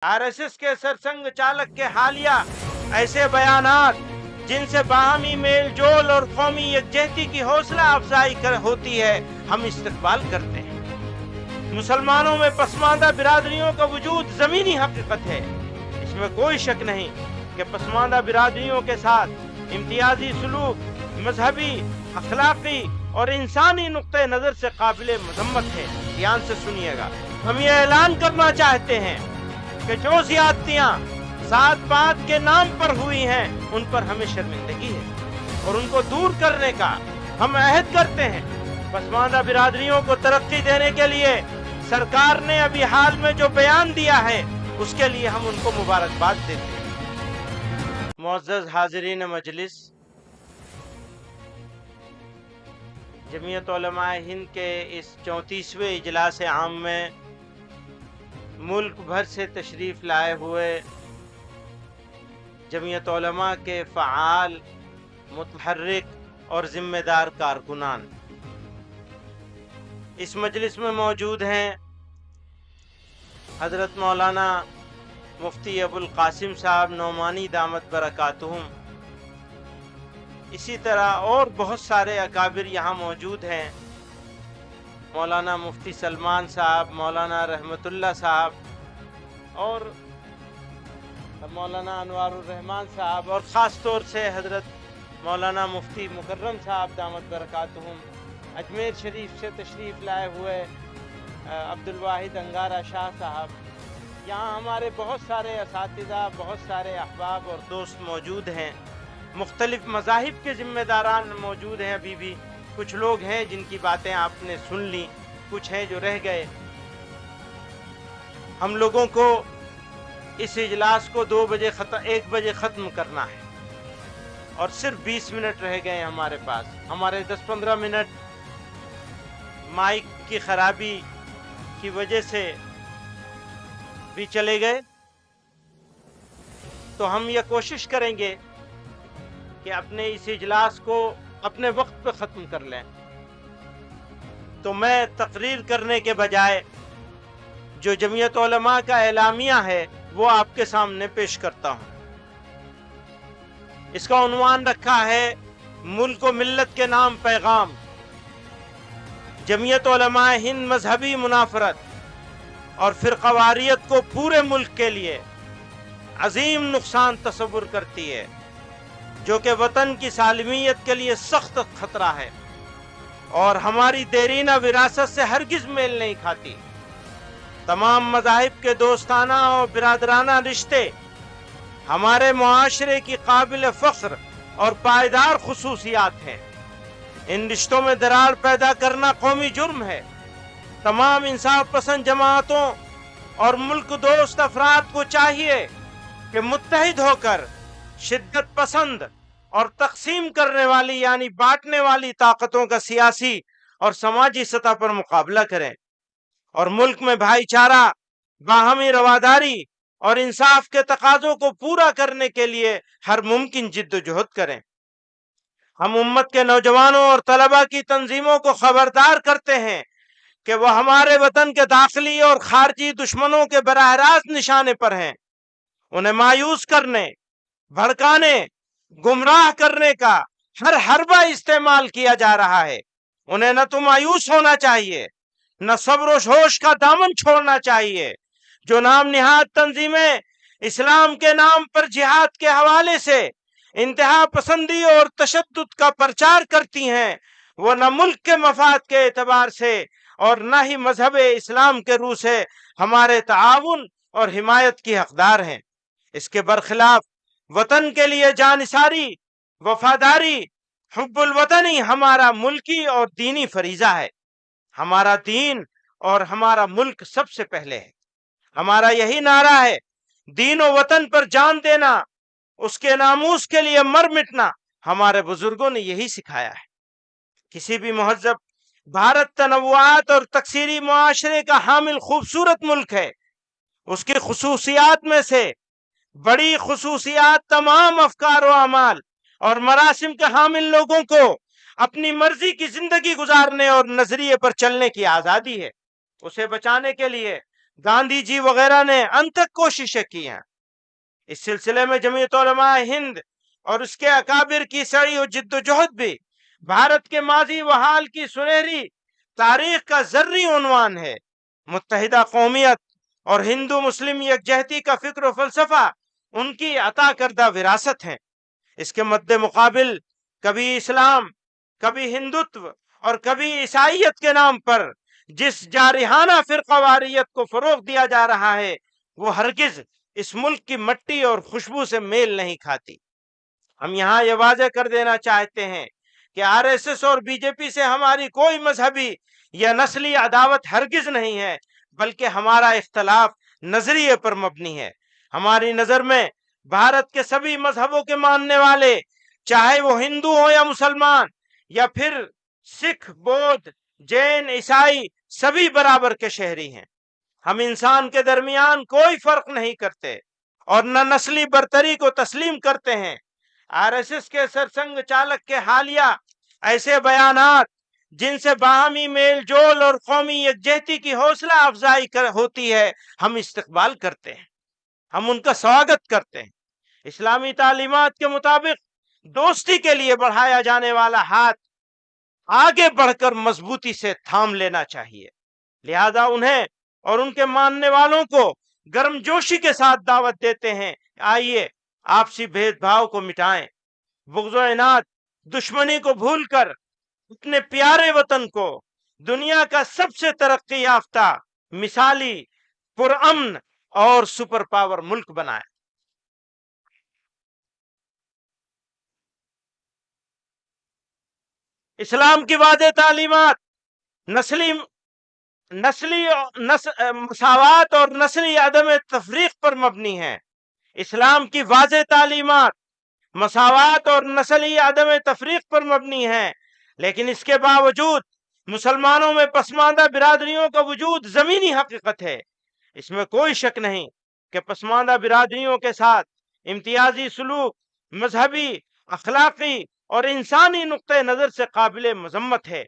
RSS के सरसंघ चालक के हालिया ऐसे बयानात जिनसे बाहमी मेल जोल और कौमी यकजहती की हौसला अफजाई होती है, हम इस्तकबाल करते हैं। मुसलमानों में पसमानदा बिरादरियों का वजूद ज़मीनी हकीकत है। इसमें कोई शक नहीं कि पसमानदा बिरादरियों के साथ इम्तियाजी सलूक मजहबी, अखलाकी और इंसानी नुक्ते नज़र से काबिल मजम्मत है। ध्यान से सुनिएगा, हम ये ऐलान करना चाहते हैं कि जो ज़्यादतियाँ ज़ात पात के नाम पर हुई हैं, उन पर हमें शर्मिंदगी है और उनको दूर करने का हम अहद करते हैं। पसमानदा बिरादरियों को तरक्की देने के लिए सरकार ने अभी हाल में जो बयान दिया है, उसके लिए हम उनको मुबारकबाद देते हैं। मुअज़्ज़ज़ हाज़रीन मजलिस, जमीयत उलमाए हिंद के इस 34वें इजलास आम में मुल्क भर से तशरीफ़ लाए हुए जमीयत उलमा के फ़आल, मुतहर्रिक और ज़िम्मेदार कारकुनान इस मजलिस में मौजूद हैं। हज़रत मौलाना मुफ्ती अबुल कासिम साहब नौमानी दामत बरकातुहुम, इसी तरह और बहुत सारे अकाबिर यहाँ मौजूद हैं। मौलाना मुफ्ती सलमान साहब, मौलाना रहमतुल्लाह साहब और मौलाना अनवारुर रहमान साहब और ख़ास तौर से हज़रत मौलाना मुफ्ती मुकर्रम साहब दामत बरकातुहुम, अजमेर शरीफ से तशरीफ़ लाए हुए अब्दुल वाहिद अंगारा शाह साहब, यहाँ हमारे बहुत सारे असातिज़ा, बहुत सारे अहबाब और दोस्त मौजूद हैं। मुख्तलिफ मज़ाहिब के ज़िम्मेदारान मौजूद हैं। अभी भी कुछ लोग हैं जिनकी बातें आपने सुन ली, कुछ हैं जो रह गए। हम लोगों को इस इजलास को 1 बजे ख़त्म करना है और सिर्फ 20 मिनट रह गए हमारे पास। हमारे 10-15 मिनट माइक की ख़राबी की वजह से भी चले गए, तो हम ये कोशिश करेंगे कि अपने इस इजलास को अपने वक्त पे ख़त्म कर लें। तो मैं तकरीर करने के बजाय जो जमीयत उलमा का एलामिया है वो आपके सामने पेश करता हूँ। इसका उन्वान रखा है मुल्क व मिल्लत के नाम पैगाम। जमीयत उलमाए हिंद मजहबी मुनाफरत और फिरक़ावारियत को पूरे मुल्क के लिए अजीम नुकसान तस्वुर करती है, जो कि वतन की सालमियत के लिए सख्त खतरा है और हमारी देरीना विरासत से हरगिज मेल नहीं खाती। तमाम मज़ाहिब के दोस्ताना और बिरादराना रिश्ते हमारे मुआशरे की काबिल फ़ख्र और पायदार खुसूसियात हैं। इन रिश्तों में दरार पैदा करना कौमी जुर्म है। तमाम इंसाफ पसंद जमातों और मुल्क दोस्त अफराद को चाहिए कि मुत्तहिद होकर शिद्दत पसंद और तकसीम करने वाली यानी बांटने वाली ताकतों का सियासी और समाजी सतह पर मुकाबला करें और मुल्क में भाईचारा, बाहमी रवादारी और इंसाफ के तकाज़ों को पूरा करने के लिए हर मुमकिन जिद्दोजहद करें। हम उम्मत के नौजवानों और तलबा की तंजीमों को खबरदार करते हैं कि वह हमारे वतन के दाखिली और खारजी दुश्मनों के बराह रास्त निशाने पर हैं। उन्हें मायूस करने, भड़काने, गुमराह करने का हर हरबा इस्तेमाल किया जा रहा है। उन्हें न तो मायूस होना चाहिए, न सब्र व होश का दामन छोड़ना चाहिए। जो नाम निहाद तंजीमें इस्लाम के नाम पर जिहाद के हवाले से इंतहा पसंदी और तशद्दुद का प्रचार करती हैं, वह न मुल्क के मफाद के एतबार से और न ही मजहब इस्लाम के रूह से हमारे ताउन और हिमायत की हकदार हैं। इसके बरखिलाफ वतन के लिए जानिसारी, वफादारी, हुब्बुल वतनी हमारा मुल्की और दीनी फरीजा है। हमारा दीन और हमारा मुल्क सबसे पहले है। हमारा यही नारा है, दीन और वतन पर जान देना, उसके नामूस के लिए मर मिटना। हमारे बुजुर्गों ने यही सिखाया है। किसी भी महज़्ज़ब भारत तनव्वुआत और तकसीरी मुआशरे का हामिल खूबसूरत मुल्क है। उसकी खुसूसियात में से बड़ी खुसूसियात तमाम अफकार व अमाल और मरासिम के हामिल लोगों को अपनी मर्जी की जिंदगी गुजारने और नजरिए पर चलने की आज़ादी है। उसे बचाने के लिए गांधी जी वगैरह ने अनथक कोशिशें की हैं। इस सिलसिले में जमीयत उलमा हिंद और उसके अकाबिर की सड़ी और जिद्दोजहद भी भारत के माजी व हाल की सुनहरी तारीख का जर्री उन्वान है। मुत्तहिदा कौमियत और हिंदू मुस्लिम यकजहती का फिक्र व फलसफा उनकी अता करदा विरासत है। इसके मद्दे मुकाबिल कभी इस्लाम, कभी हिंदुत्व और कभी ईसाइयत के नाम पर जिस जारिहाना फिरकावारियत को फरोग दिया जा रहा है, वो हरगिज इस मुल्क की मट्टी और खुशबू से मेल नहीं खाती। हम यहाँ ये वाज़ेह कर देना चाहते हैं कि आरएसएस और बीजेपी से हमारी कोई मजहबी या नस्ली अदावत हरगिज नहीं है, बल्कि हमारा इख्तलाफ नजरिए पर मबनी है। हमारी नजर में भारत के सभी मजहबों के मानने वाले, चाहे वो हिंदू हो या मुसलमान या फिर सिख, बौद्ध, जैन, ईसाई, सभी बराबर के शहरी हैं। हम इंसान के दरमियान कोई फर्क नहीं करते और न नस्ली बरतरी को तस्लीम करते हैं। आरएसएस के सरसंघ चालक के हालिया ऐसे बयानात जिनसे बाहमी मेल जोल और कौमी यकजहती की हौसला अफजाई होती है, हम इस्तकबाल करते हैं, हम उनका स्वागत करते हैं। इस्लामी तालीमात के मुताबिक दोस्ती के लिए बढ़ाया जाने वाला हाथ आगे बढ़कर मजबूती से थाम लेना चाहिए। लिहाजा उन्हें और उनके मानने वालों को गर्मजोशी के साथ दावत देते हैं, आइए आपसी भेदभाव को मिटाएं, बुग़्ज़ व इनाद, दुश्मनी को भूलकर अपने प्यारे वतन को दुनिया का सबसे तरक्की याफ्ता, मिसाली, पुरअमन और सुपर पावर मुल्क बनाएं। इस्लाम की वादे तालीमात मसावात और नस्ली अदम तफरीक पर मबनी है। इस्लाम की वाज़ेह तालीमात मसावात और नस्ली अदम तफरीक पर मबनी है, लेकिन इसके बावजूद मुसलमानों में पसमानदा बिरादरियों का वजूद ज़मीनी हकीकत है। इसमें कोई शक नहीं कि पसमानदा बिरादरियों के साथ इम्तियाजी सलूक मजहबी, अखलाकी और इंसानी नुक्ते नज़र से काबिल मजम्मत है।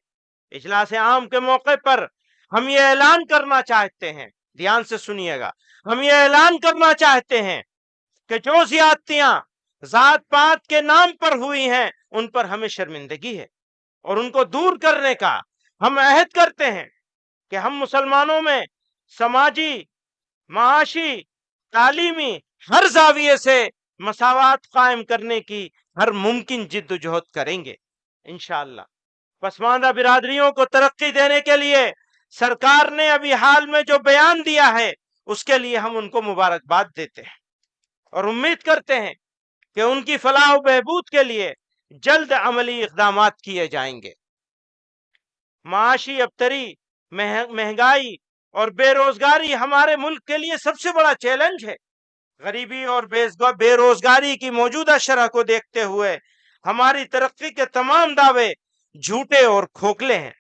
इजलास आम के मौके पर हम ये ऐलान करना चाहते हैं, ध्यान से सुनिएगा, हम ये ऐलान करना चाहते हैं कि जो ज़्यादतियां जात पात के नाम पर हुई हैं, उन पर हमें शर्मिंदगी है और उनको दूर करने का हम अहद करते हैं कि हम मुसलमानों में समाजी, माशी, तालीमी हर जाविये से मसावात कायम करने की हर मुमकिन जिद्दोजहद करेंगे इंशाअल्लाह। पसमानदा बिरादरियों को तरक्की देने के लिए सरकार ने अभी हाल में जो बयान दिया है, उसके लिए हम उनको मुबारकबाद देते हैं और उम्मीद करते हैं कि उनकी फलाह व बहबूद के लिए जल्द अमली इक़दामात किए जाएंगे। माशी अबतरी, महंगाई और बेरोजगारी हमारे मुल्क के लिए सबसे बड़ा चैलेंज है। गरीबी और बेरोजगारी की मौजूदा शरह को देखते हुए हमारी तरक्की के तमाम दावे झूठे और खोखले हैं।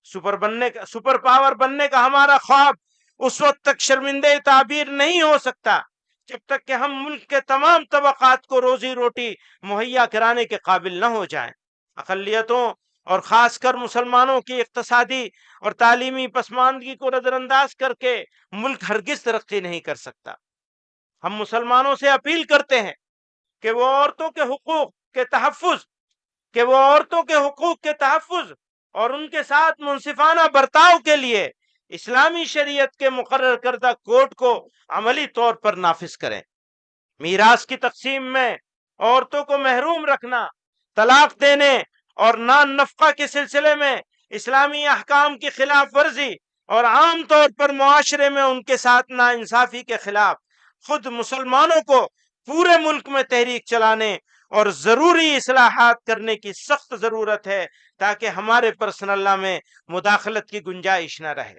सुपर पावर बनने का हमारा ख्वाब उस वक्त तक शर्मिंदे ताबीर नहीं हो सकता जब तक कि हम मुल्क के तमाम तबकात को रोजी रोटी मुहैया कराने के काबिल न हो जाएं। अक़लियतों और ख़ासकर मुसलमानों की इक़्तिसादी और तालीमी पसमानदगी को नज़रअंदाज करके मुल्क हरगिज़ तरक्की नहीं कर सकता। हम मुसलमानों से अपील करते हैं कि वो औरतों के हुकूक के तहफ़्फ़ुज़ और उनके साथ मुनसिफाना बर्ताव के लिए इस्लामी शरीयत के मुकर्रर करदा कोड को अमली तौर पर नाफिज करें। मीरास की तकसीम में औरतों को महरूम रखना, तलाक देने और नान नफ़क़ा के सिलसिले में इस्लामी अहकाम की खिलाफ वर्जी और आम तौर पर मुआशरे में उनके साथ नाइंसाफ़ी के खिलाफ खुद मुसलमानों को पूरे मुल्क में तहरीक चलाने और ज़रूरी इस्लाहात करने की सख्त ज़रूरत है, ताकि हमारे पर्सनल्ला में मुदाखलत की गुंजाइश न रहे।